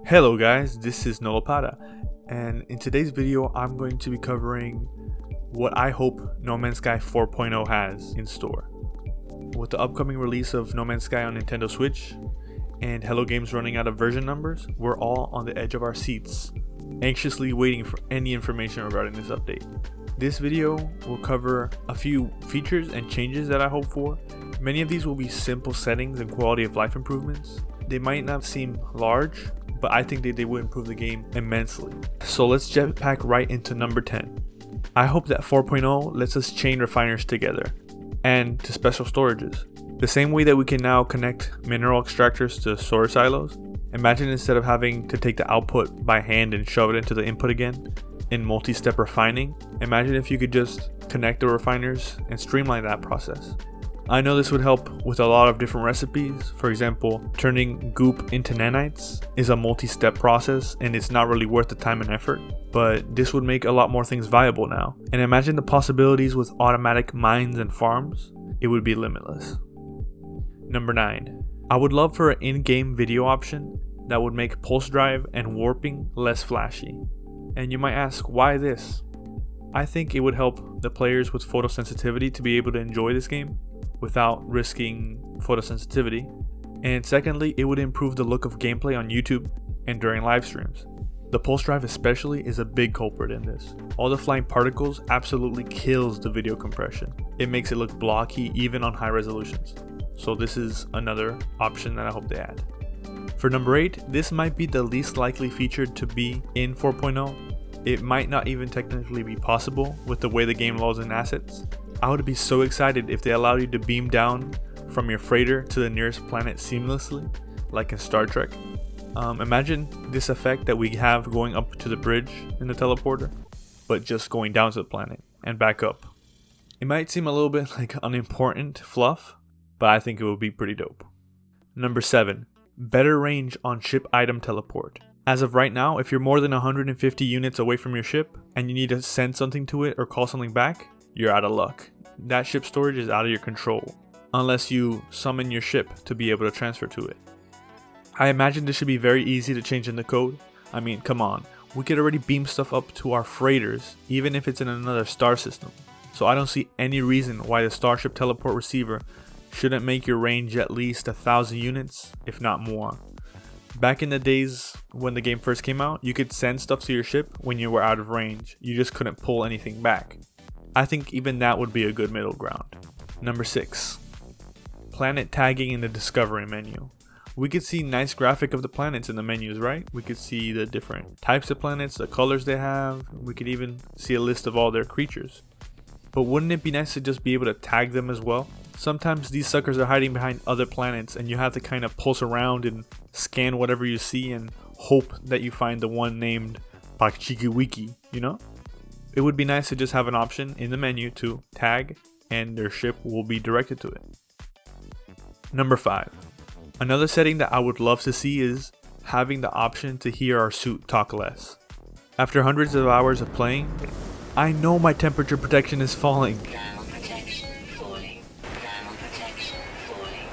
Hello guys, this is Nolopada, and in today's video I'm going to be covering what I hope No Man's Sky 4.0 has in store. With the upcoming release of No Man's Sky on Nintendo Switch and Hello Games running out of version numbers, we're all on the edge of our seats, anxiously waiting for any information regarding this update. This video will cover a few features and changes that I hope for. Many of these will be simple settings and quality of life improvements. They might not seem large, but I think they will improve the game immensely. So let's jetpack right into number 10. I hope that 4.0 lets us chain refiners together and to special storages. The same way that we can now connect mineral extractors to storage silos. Imagine instead of having to take the output by hand and shove it into the input again in multi-step refining, imagine if you could just connect the refiners and streamline that process. I know this would help with a lot of different recipes. For example, turning goop into nanites is a multi-step process and it's not really worth the time and effort, but this would make a lot more things viable now. And imagine the possibilities with automatic mines and farms. It would be limitless. Number 9. I would love for an in-game video option that would make pulse drive and warping less flashy. And you might ask, why this? I think it would help the players with photosensitivity to be able to enjoy this game without risking photosensitivity. And secondly, it would improve the look of gameplay on YouTube and during live streams. The pulse drive especially is a big culprit in this. All the flying particles absolutely kills the video compression. It makes it look blocky even on high resolutions. So this is another option that I hope they add. For number 8, this might be the least likely feature to be in 4.0. It might not even technically be possible with the way the game loads in assets. I would be so excited if they allowed you to beam down from your freighter to the nearest planet seamlessly, like in Star Trek. Imagine this effect that we have going up to the bridge in the teleporter, but just going down to the planet and back up. It might seem a little bit like unimportant fluff, but I think it would be pretty dope. Number 7. Better range on ship item teleport. As of right now, if you're more than 150 units away from your ship and you need to send something to it or call something back, you're out of luck. That ship storage is out of your control, unless you summon your ship to be able to transfer to it. I imagine this should be very easy to change in the code. I mean, come on, we could already beam stuff up to our freighters, even if it's in another star system. So I don't see any reason why the Starship Teleport Receiver shouldn't make your range at least 1,000 units, if not more. Back in the days when the game first came out, you could send stuff to your ship when you were out of range. You just couldn't pull anything back. I think even that would be a good middle ground. Number 6. Planet tagging in the discovery menu. We could see nice graphic of the planets in the menus, right? We could see the different types of planets, the colors they have. We could even see a list of all their creatures. But wouldn't it be nice to just be able to tag them as well? Sometimes these suckers are hiding behind other planets and you have to kind of pulse around and scan whatever you see and hope that you find the one named Pachikiwiki, you know? It would be nice to just have an option in the menu to tag and their ship will be directed to it. Number 5. Another setting that I would love to see is having the option to hear our suit talk less. After hundreds of hours of playing, I know my temperature protection is falling. Thermal protection falling. Thermal protection falling.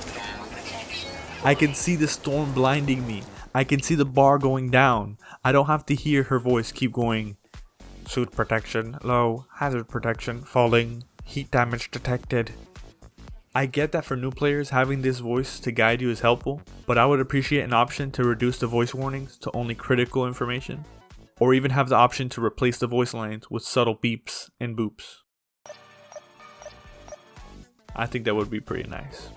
Thermal protection falling. I can see the storm blinding me. I can see the bar going down. I don't have to hear her voice keep going. Suit protection low, hazard protection falling, heat damage detected. I get that for new players having this voice to guide you is helpful, but I would appreciate an option to reduce the voice warnings to only critical information, or even have the option to replace the voice lines with subtle beeps and boops. I think that would be pretty nice.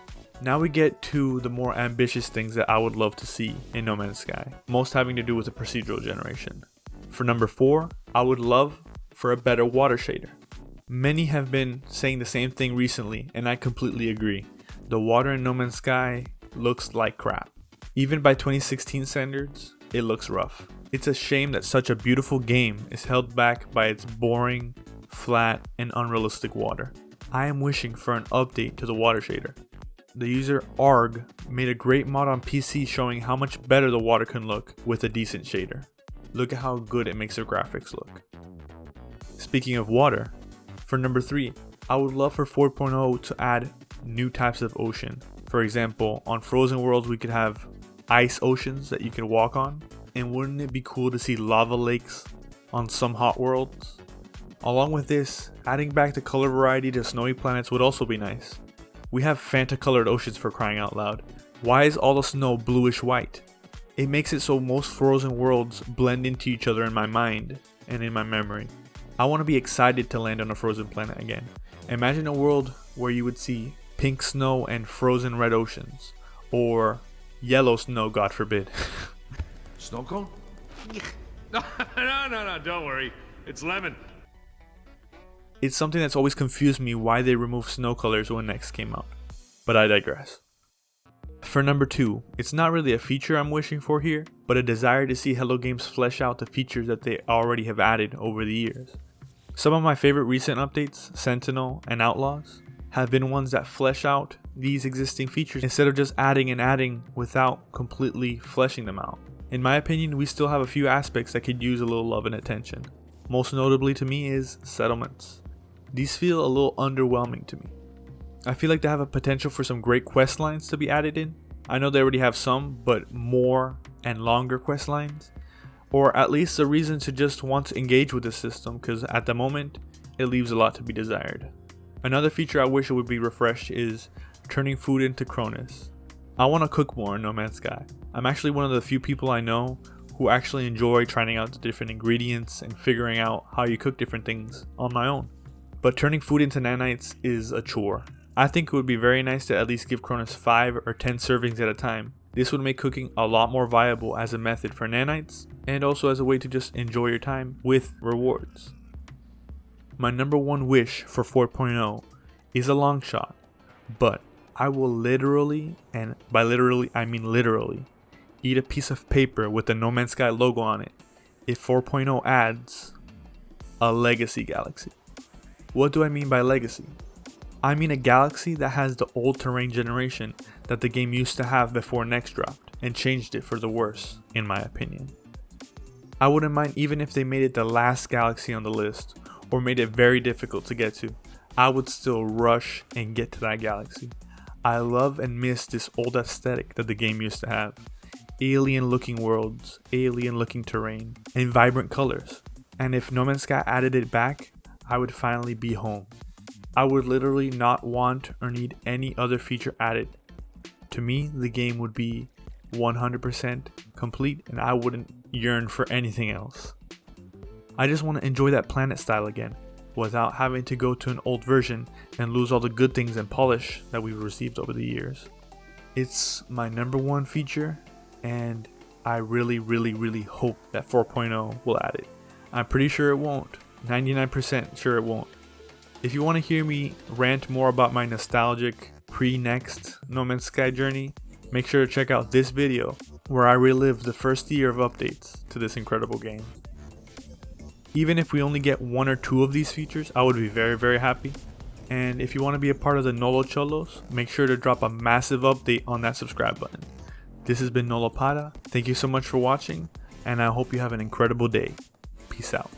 Now we get to the more ambitious things that I would love to see in No Man's Sky, most having to do with the procedural generation. For number 4, I would love for a better water shader. Many have been saying the same thing recently, and I completely agree. The water in No Man's Sky looks like crap. Even by 2016 standards, it looks rough. It's a shame that such a beautiful game is held back by its boring, flat, and unrealistic water. I am wishing for an update to the water shader. The user Arg made a great mod on PC showing how much better the water can look with a decent shader. Look at how good it makes the graphics look. Speaking of water, for number 3, I would love for 4.0 to add new types of ocean. For example, on frozen worlds we could have ice oceans that you can walk on. And wouldn't it be cool to see lava lakes on some hot worlds? Along with this, adding back the color variety to snowy planets would also be nice. We have Fanta colored oceans for crying out loud. Why is all the snow bluish white? It makes it so most frozen worlds blend into each other in my mind and in my memory. I want to be excited to land on a frozen planet again. Imagine a world where you would see pink snow and frozen red oceans, or yellow snow, God forbid. Snow cone? No, don't worry. It's lemon. It's something that's always confused me why they removed snow colors when Next came out, but I digress. For number 2, it's not really a feature I'm wishing for here, but a desire to see Hello Games flesh out the features that they already have added over the years. Some of my favorite recent updates, Sentinel and Outlaws, have been ones that flesh out these existing features instead of just adding and adding without completely fleshing them out. In my opinion, we still have a few aspects that could use a little love and attention. Most notably to me is settlements. These feel a little underwhelming to me. I feel like they have a potential for some great quest lines to be added in. I know they already have some, but more and longer quest lines. Or at least a reason to just want to engage with the system, because at the moment, it leaves a lot to be desired. Another feature I wish it would be refreshed is turning food into Cronus. I want to cook more in No Man's Sky. I'm actually one of the few people I know who actually enjoy trying out the different ingredients and figuring out how you cook different things on my own. But turning food into nanites is a chore. I think it would be very nice to at least give Cronus 5 or 10 servings at a time. This would make cooking a lot more viable as a method for nanites, and also as a way to just enjoy your time with rewards. My number one wish for 4.0 is a long shot, but I will literally, and by literally I mean literally, eat a piece of paper with the No Man's Sky logo on it if 4.0 adds a legacy galaxy. What do I mean by legacy? I mean a galaxy that has the old terrain generation that the game used to have before Next dropped and changed it for the worse, in my opinion. I wouldn't mind even if they made it the last galaxy on the list or made it very difficult to get to. I would still rush and get to that galaxy. I love and miss this old aesthetic that the game used to have. Alien looking worlds, alien looking terrain, and vibrant colors. And if No Man's Sky added it back, I would finally be home. I would literally not want or need any other feature added. To me, the game would be 100% complete and I wouldn't yearn for anything else. I just want to enjoy that planet style again, without having to go to an old version and lose all the good things and polish that we've received over the years. It's my number one feature, and I really hope that 4.0 will add it. I'm pretty sure it won't. 99% sure it won't. If you want to hear me rant more about my nostalgic pre-Next No Man's Sky journey, make sure to check out this video where I relive the first year of updates to this incredible game. Even if we only get 1 or 2 of these features, I would be very happy. And if you want to be a part of the Nolo Cholos, make sure to drop a massive update on that subscribe button. This has been Nolopada. Thank you so much for watching, and I hope you have an incredible day. Peace out.